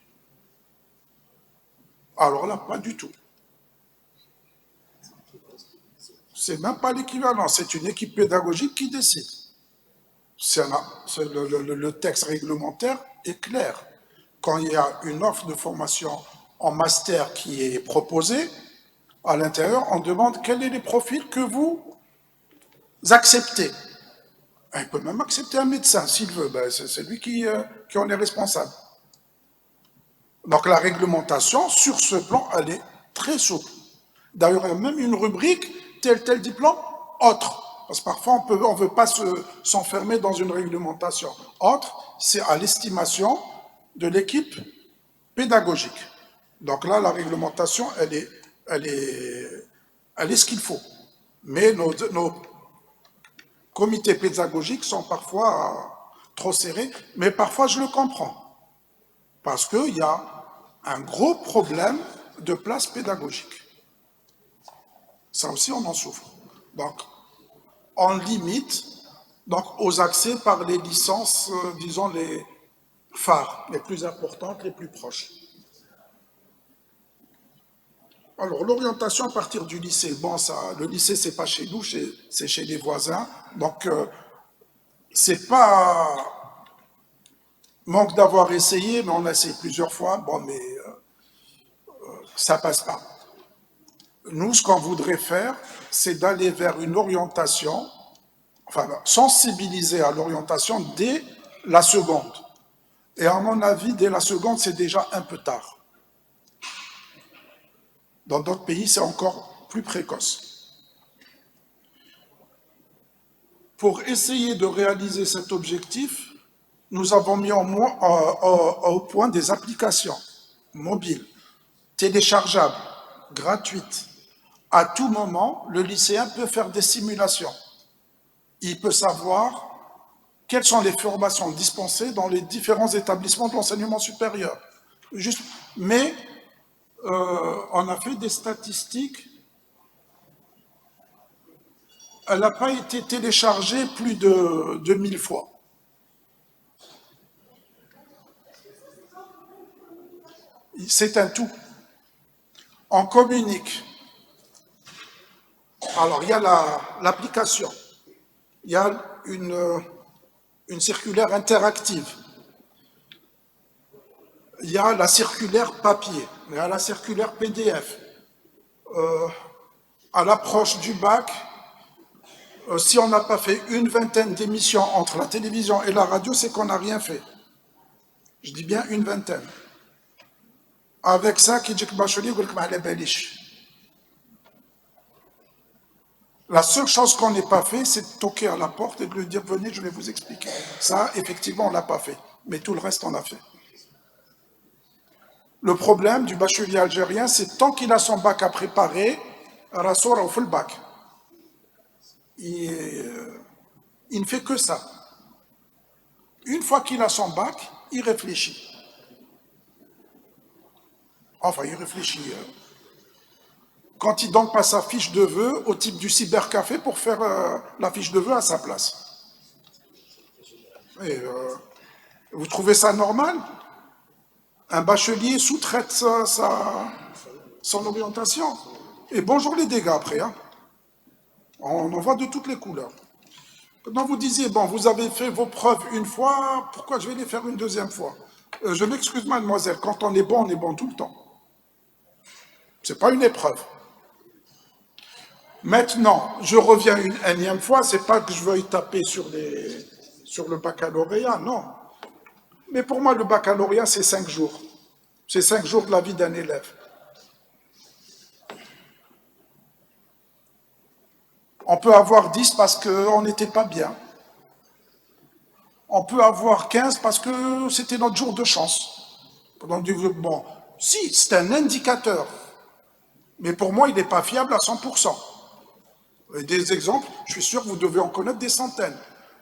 Alors là, pas du tout. C'est même pas l'équivalent, c'est une équipe pédagogique qui décide. Le texte réglementaire est clair. Quand il y a une offre de formation en master qui est proposée, à l'intérieur, on demande quels sont les profils que vous acceptez. Il peut même accepter un médecin s'il veut, c'est lui qui en est responsable. Donc la réglementation, sur ce plan, elle est très souple. D'ailleurs, il y a même une rubrique, tel diplôme, autre. Parce que parfois, on ne veut pas s'enfermer dans une réglementation. Autre, c'est à l'estimation de l'équipe pédagogique. Donc là, la réglementation, elle est ce qu'il faut. Mais nos comités pédagogiques sont parfois trop serrés, mais parfois je le comprends. Parce qu'il y a un gros problème de place pédagogique. Ça aussi, on en souffre. Donc, on limite aux accès par les licences, disons, les phares, les plus importantes, les plus proches. Alors, l'orientation à partir du lycée, bon, le lycée, c'est pas chez nous, c'est chez les voisins. Donc, c'est pas manque d'avoir essayé, mais on a essayé plusieurs fois. Bon, mais ça passe pas. Nous, ce qu'on voudrait faire, c'est d'aller vers une orientation, enfin, sensibiliser à l'orientation dès la seconde. Et à mon avis, dès la seconde, c'est déjà un peu tard. Dans d'autres pays, c'est encore plus précoce. Pour essayer de réaliser cet objectif, nous avons mis au point des applications mobiles, téléchargeables, gratuites. À tout moment, le lycéen peut faire des simulations. Il peut savoir quelles sont les formations dispensées dans les différents établissements de l'enseignement supérieur. Mais on a fait des statistiques. Elle n'a pas été téléchargée plus de 1000 fois. C'est un tout. On communique. Alors, il y a l'application. Il y a une circulaire interactive. Il y a la circulaire papier. Il y a la circulaire PDF. à l'approche du bac, si on n'a pas fait une vingtaine d'émissions entre la télévision et la radio, c'est qu'on n'a rien fait. Je dis bien une vingtaine. Avec ça, qui dit que bachelier, la seule chose qu'on n'ait pas fait, c'est de toquer à la porte et de lui dire « Venez, je vais vous expliquer ». Ça, effectivement, on ne l'a pas fait. Mais tout le reste, on l'a fait. Le problème du bachelier algérien, c'est tant qu'il a son bac à préparer, Rassoura ou full bac. Il ne fait que ça. Une fois qu'il a son bac, il réfléchit. Enfin, il réfléchit. Quand il donne pas sa fiche de vœux au type du cybercafé pour faire la fiche de vœux à sa place. Et, vous trouvez ça normal? Un bachelier sous-traite son orientation. Et bonjour les dégâts après. Hein. On en voit de toutes les couleurs. Quand vous disiez, bon, vous avez fait vos preuves une fois, pourquoi je vais les faire une deuxième fois? Je m'excuse, mademoiselle, quand on est bon tout le temps. C'est pas une épreuve. Maintenant, je reviens une énième fois, c'est pas que je veuille taper sur le baccalauréat, non. Mais pour moi, le baccalauréat, c'est 5 jours. C'est 5 jours de la vie d'un élève. On peut avoir 10 parce qu'on n'était pas bien. On peut avoir 15 parce que c'était notre jour de chance. Bon, si, c'est un indicateur. Mais pour moi, il n'est pas fiable à 100%. Et des exemples, je suis sûr que vous devez en connaître des centaines.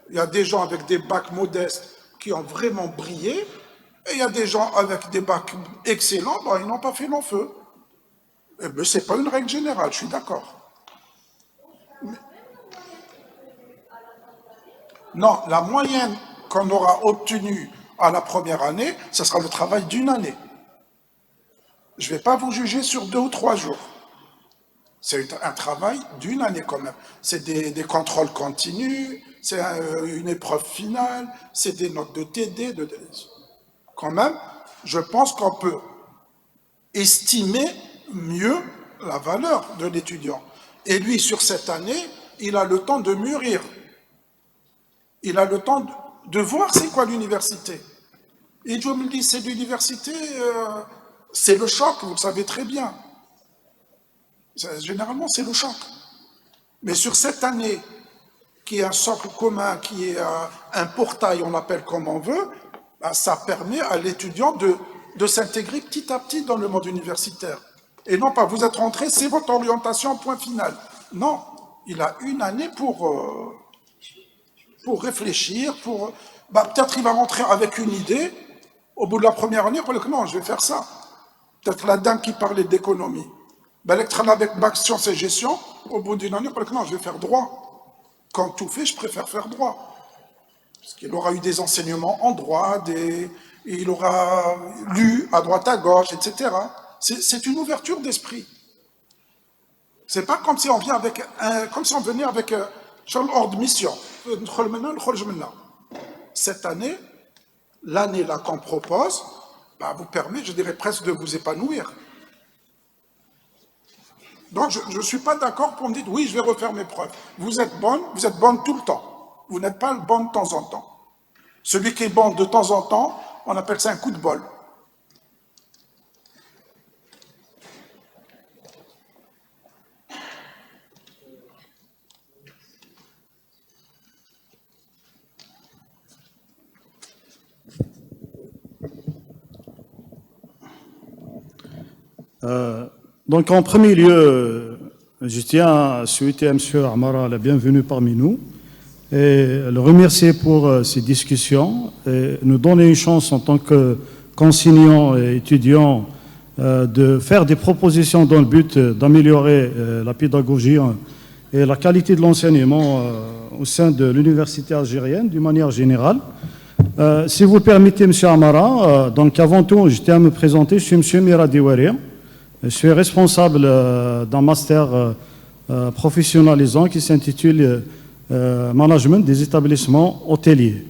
Il y a des gens avec des bacs modestes qui ont vraiment brillé, et il y a des gens avec des bacs excellents, ben, ils n'ont pas fait long feu. Eh bien, ce n'est pas une règle générale, je suis d'accord. Non, la moyenne qu'on aura obtenue à la première année, ce sera le travail d'une année. Je ne vais pas vous juger sur 2 ou 3 jours. C'est un travail d'une année quand même. C'est des contrôles continus, c'est une épreuve finale, c'est des notes de TD. Quand même, je pense qu'on peut estimer mieux la valeur de l'étudiant. Et lui, sur cette année, il a le temps de mûrir. Il a le temps de voir c'est quoi l'université. Et je me dis, c'est l'université, c'est le choc, vous le savez très bien. Généralement, c'est le choc. Mais sur cette année, qui est un socle commun, qui est un portail, on l'appelle comme on veut, ben, ça permet à l'étudiant de s'intégrer petit à petit dans le monde universitaire. Et non pas, vous êtes rentré, c'est votre orientation, point final. Non, il a une année pour réfléchir, ben, peut-être il va rentrer avec une idée, au bout de la première année, il va dire non, je vais faire ça. Peut-être la dame qui parlait d'économie. Ben, avec bac sciences et gestion, au bout d'une année, il va dire non, je vais faire droit. Quand tout fait, je préfère faire droit. Parce qu'il aura eu des enseignements en droit, il aura lu à droite à gauche, etc. C'est une ouverture d'esprit. C'est pas comme si on vient avec comme si on venait avec un ordre de mission. Cette année, l'année là qu'on propose, bah, vous permet, je dirais presque, de vous épanouir. Donc je ne suis pas d'accord pour me dire oui, je vais refaire mes preuves. Vous êtes bonne tout le temps. Vous n'êtes pas bonne de temps en temps. Celui qui est bon de temps en temps, on appelle ça un coup de bol. Donc en premier lieu, je tiens à souhaiter à M. Amara la bienvenue parmi nous et le remercier pour ces discussions et nous donner une chance en tant que qu'enseignant et étudiant de faire des propositions dans le but d'améliorer la pédagogie et la qualité de l'enseignement au sein de l'université algérienne d'une manière générale. Si vous le permettez, M. Amara, donc avant tout, je tiens à me présenter, je suis M. Mira Diwari. Je suis responsable d'un master professionnalisant qui s'intitule Management des établissements hôteliers.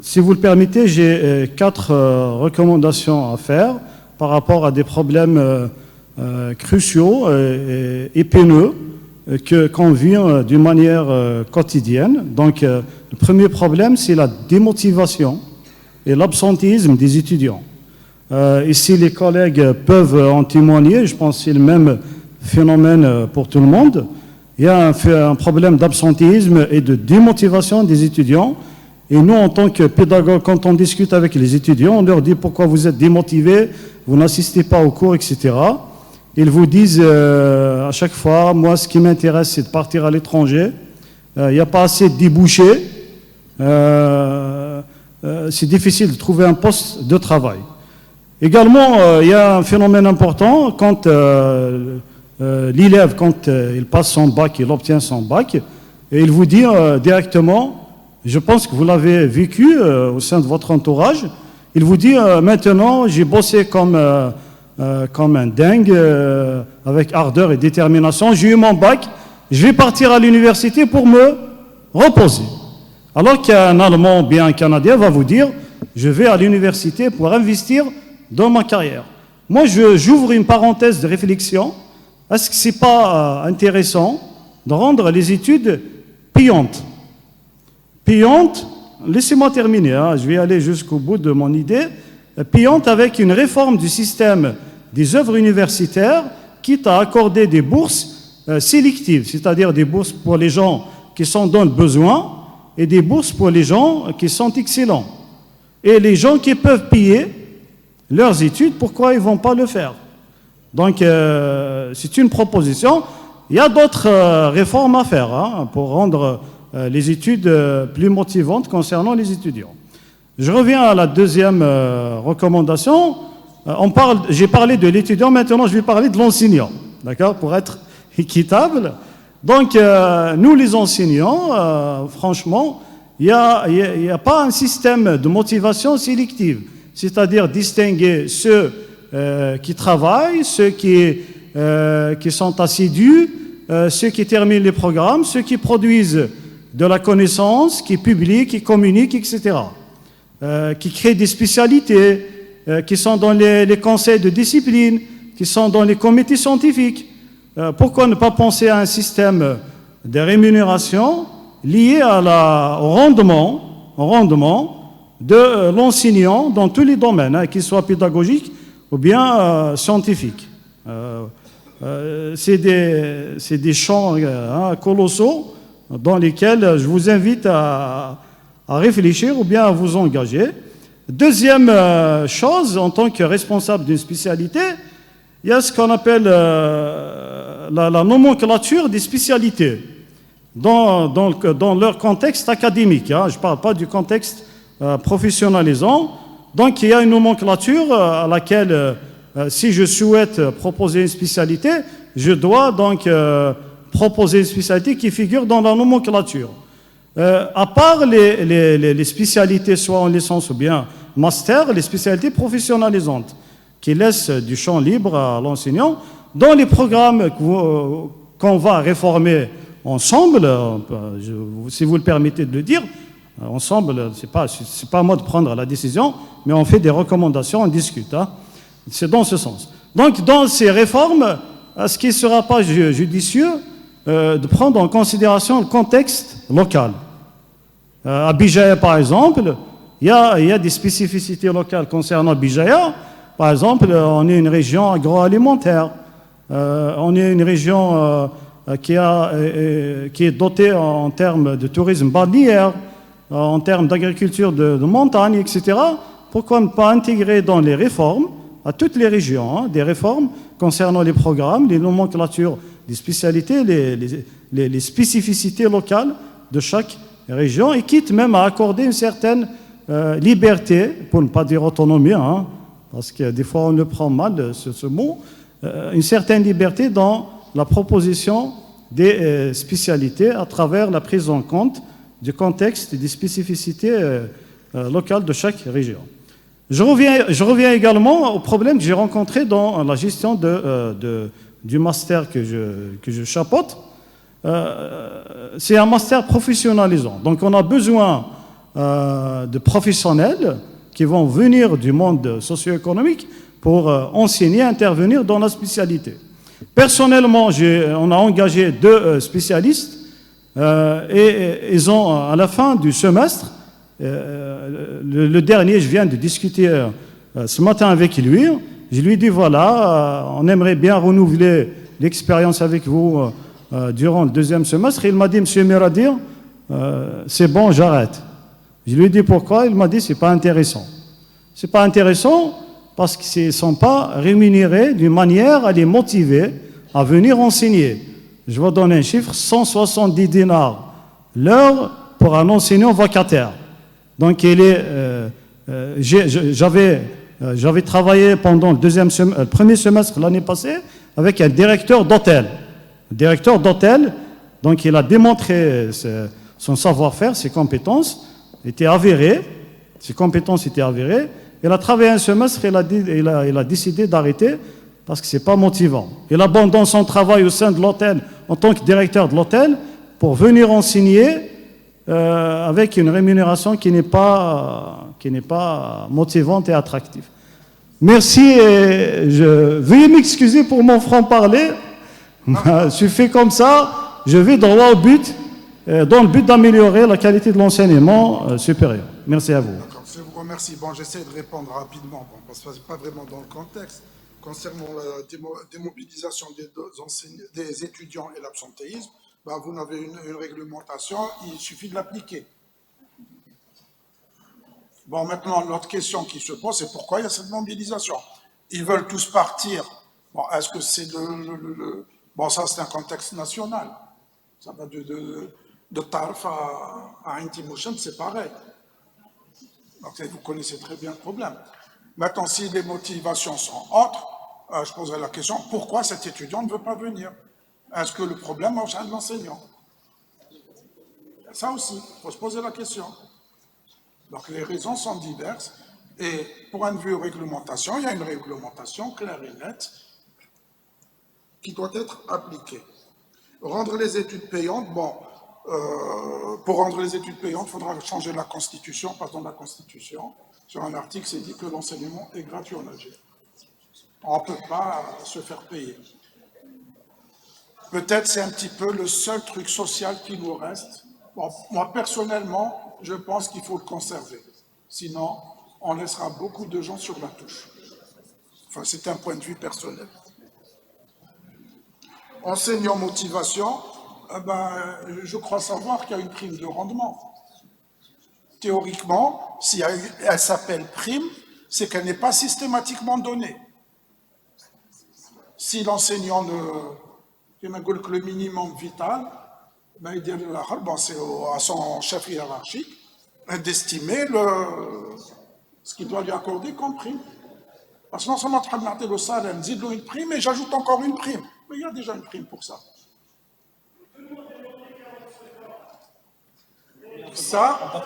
Si vous le permettez, j'ai 4 recommandations à faire par rapport à des problèmes cruciaux et épineux qu'on vit d'une manière quotidienne. Donc, le premier problème, c'est la démotivation et l'absentéisme des étudiants. Ici, les collègues peuvent en témoigner, je pense que c'est le même phénomène pour tout le monde. Il y a un problème d'absentéisme et de démotivation des étudiants. Et nous, en tant que pédagogues, quand on discute avec les étudiants, on leur dit pourquoi vous êtes démotivés, vous n'assistez pas aux cours, etc. Ils vous disent à chaque fois, moi, ce qui m'intéresse, c'est de partir à l'étranger. Il n'y a pas assez de débouchés. C'est difficile de trouver un poste de travail. Également, il y a un phénomène important quand l'élève, quand il passe son bac, il obtient son bac, et il vous dit directement, je pense que vous l'avez vécu au sein de votre entourage, il vous dit maintenant j'ai bossé comme un dingue, avec ardeur et détermination, j'ai eu mon bac, je vais partir à l'université pour me reposer. Alors qu'un Allemand ou bien un Canadien va vous dire, je vais à l'université pour investir dans ma carrière. Moi, j'ouvre une parenthèse de réflexion. Est-ce que ce n'est pas intéressant de rendre les études payantes? Payantes, laissez-moi terminer, hein, je vais aller jusqu'au bout de mon idée. Payantes avec une réforme du système des œuvres universitaires, quitte à accorder des bourses sélectives, c'est-à-dire des bourses pour les gens qui sont dans le besoin et des bourses pour les gens qui sont excellents. Et les gens qui peuvent payer leurs études, pourquoi ils ne vont pas le faire? Donc, c'est une proposition. Il y a d'autres réformes à faire hein, pour rendre les études plus motivantes concernant les étudiants. Je reviens à la deuxième recommandation. J'ai parlé de l'étudiant, maintenant je vais parler de l'enseignant, d'accord, pour être équitable. Donc, nous les enseignants, franchement, il n'y a pas un système de motivation sélective, c'est-à-dire distinguer ceux qui travaillent, ceux qui sont assidus, ceux qui terminent les programmes, ceux qui produisent de la connaissance, qui publient, qui communiquent, etc., qui créent des spécialités, qui sont dans les conseils de discipline, qui sont dans les comités scientifiques. Pourquoi ne pas penser à un système de rémunération lié au rendement de l'enseignant dans tous les domaines, hein, qu'il soit pédagogique ou bien scientifique. C'est des champs colossaux dans lesquels je vous invite à réfléchir ou bien à vous engager. Deuxième chose, en tant que responsable d'une spécialité, il y a ce qu'on appelle la nomenclature des spécialités dans leur contexte académique. Hein, je ne parle pas du contexte professionnalisant. Donc, il y a une nomenclature à laquelle, si je souhaite proposer une spécialité, je dois donc proposer une spécialité qui figure dans la nomenclature. À part les spécialités, soit en licence ou bien master, les spécialités professionnalisantes, qui laissent du champ libre à l'enseignant, dans les programmes qu'on va réformer ensemble, si vous le permettez de le dire, ensemble, c'est pas à moi de prendre la décision, mais on fait des recommandations, on discute. Hein. C'est dans ce sens. Donc, dans ces réformes, est-ce qu'il ne sera pas judicieux de prendre en considération le contexte local? À Bijaya, par exemple, il y a des spécificités locales concernant Bijaya. Par exemple, on est une région agroalimentaire. On est une région qui est dotée en termes de tourisme balnéaire, en termes d'agriculture de montagne, etc. Pourquoi ne pas intégrer dans les réformes, à toutes les régions, hein, des réformes concernant les programmes, les nomenclatures des spécialités, les spécificités locales de chaque région, et quitte même à accorder une certaine liberté, pour ne pas dire autonomie, hein, parce que des fois on le prend mal, ce mot, une certaine liberté dans la proposition des spécialités à travers la prise en compte du contexte et des spécificités locales de chaque région. Je reviens également au problème que j'ai rencontré dans la gestion du master que je chapeaute. C'est un master professionnalisant. Donc on a besoin de professionnels qui vont venir du monde socio-économique pour enseigner, intervenir dans la spécialité. Personnellement, on a engagé 2 spécialistes et ils ont, à la fin du semestre, le dernier, je viens de discuter ce matin avec lui, je lui ai dit voilà, on aimerait bien renouveler l'expérience avec vous durant le 2e semestre. Il m'a dit, monsieur Miradir, c'est bon, j'arrête. Je lui ai dit pourquoi, il m'a dit c'est pas intéressant. C'est pas intéressant parce qu'ils ne sont pas rémunérés d'une manière à les motiver à venir enseigner. Je vais donner un chiffre, 170 dinars l'heure pour un enseignant vacataire. Donc j'avais travaillé pendant le premier semestre l'année passée avec un directeur d'hôtel. Le directeur d'hôtel, donc il a démontré son savoir-faire, ses compétences étaient avérées. Ses compétences étaient avérées. Il a travaillé un semestre, il a décidé d'arrêter parce que ce n'est pas motivant. Il abandonne son travail au sein de l'hôtel en tant que directeur de l'hôtel pour venir enseigner avec une rémunération qui n'est pas motivante et attractive. Merci et veuillez m'excuser pour mon franc-parler. Je suis fait comme ça, je vais droit au but, dans le but d'améliorer la qualité de l'enseignement supérieur. Merci à vous. D'accord, je vous remercie. Bon, j'essaie de répondre rapidement, parce que ce n'est pas vraiment dans le contexte. Concernant la démobilisation des étudiants et l'absentéisme, ben, vous avez une réglementation, il suffit de l'appliquer. Bon, maintenant, l'autre question qui se pose, c'est pourquoi il y a cette mobilisation? Ils veulent tous partir. Bon, est-ce que c'est Bon, ça, c'est un contexte national. Ça va de Tarf à Intimouchen, c'est pareil. Donc, vous connaissez très bien le problème. Maintenant, si les motivations sont autres, je poserai la question, pourquoi cet étudiant ne veut pas venir? Est-ce que le problème est au sein de l'enseignant? Ça aussi, il faut se poser la question. Donc, les raisons sont diverses. Et point de vue réglementation, il y a une réglementation claire et nette qui doit être appliquée. Rendre les études payantes, bon, pour rendre les études payantes, il faudra changer la Constitution, pardon, la Constitution. Sur un article, c'est dit que l'enseignement est gratuit en Algérie. On ne peut pas se faire payer. Peut-être c'est un petit peu le seul truc social qui nous reste. Bon, moi, personnellement, je pense qu'il faut le conserver. Sinon, on laissera beaucoup de gens sur la touche. Enfin, c'est un point de vue personnel. Enseignant motivation, je crois savoir qu'il y a une prime de rendement. Théoriquement, si elle s'appelle prime, c'est qu'elle n'est pas systématiquement donnée. Si l'enseignant le minimum vital, c'est à son chef hiérarchique d'estimer ce qu'il doit lui accorder comme prime. Parce que non seulement tu as le salaire, une prime, et j'ajoute encore une prime. Mais il y a déjà une prime pour ça. Ça,